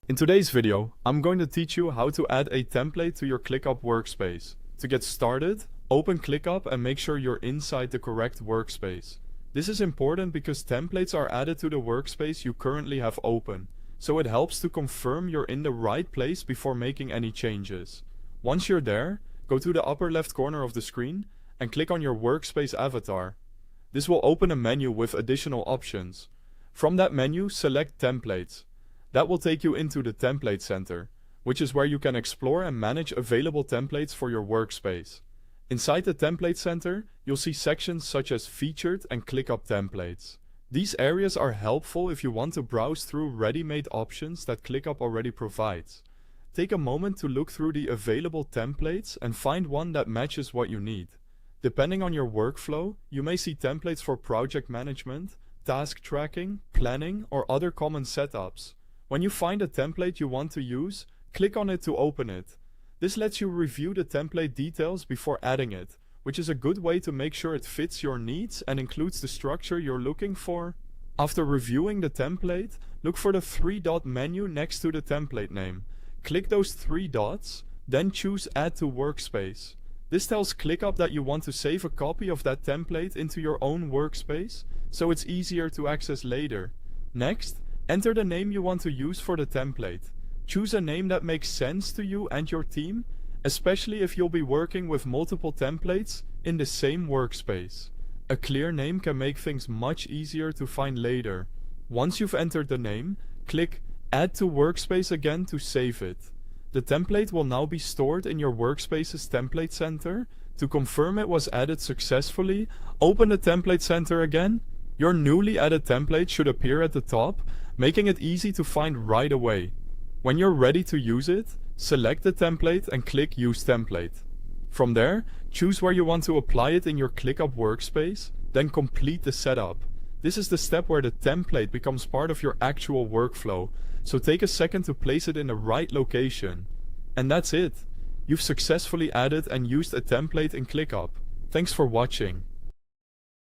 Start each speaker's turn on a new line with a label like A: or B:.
A: In today's video, I'm going to teach you how to add a template to your ClickUp workspace. To get started, open ClickUp and make sure you're inside the correct workspace. This is important because templates are added to the workspace you currently have open, so it helps to confirm you're in the right place before making any changes. Once you're there, go to the upper left corner of the screen and click on your workspace avatar. This will open a menu with additional options. From that menu, select Templates. That will take you into the Template Center, which is where you can explore and manage available templates for your workspace. Inside the Template Center, you'll see sections such as Featured and ClickUp Templates. These areas are helpful if you want to browse through ready-made options that ClickUp already provides. Take a moment to look through the available templates and find one that matches what you need. Depending on your workflow, you may see templates for project management, task tracking, planning, or other common setups. When you find a template you want to use, click on it to open it. This lets you review the template details before adding it, which is a good way to make sure it fits your needs and includes the structure you're looking for. After reviewing the template, look for the three-dot menu next to the template name. Click those three dots, then choose Add to Workspace. This tells ClickUp that you want to save a copy of that template into your own workspace, so it's easier to access later. Next, enter the name you want to use for the template. Choose a name that makes sense to you and your team, especially if you'll be working with multiple templates in the same workspace. A clear name can make things much easier to find later. Once you've entered the name, click Add to Workspace again to save it. The template will now be stored in your workspace's Template Center. To confirm it was added successfully, open the Template Center again. Your newly added template should appear at the top, making it easy to find right away. When you're ready to use it, select the template and click Use Template. From there, choose where you want to apply it in your ClickUp workspace, then complete the setup. This is the step where the template becomes part of your actual workflow, so take a second to place it in the right location. And that's it! You've successfully added and used a template in ClickUp. Thanks for watching.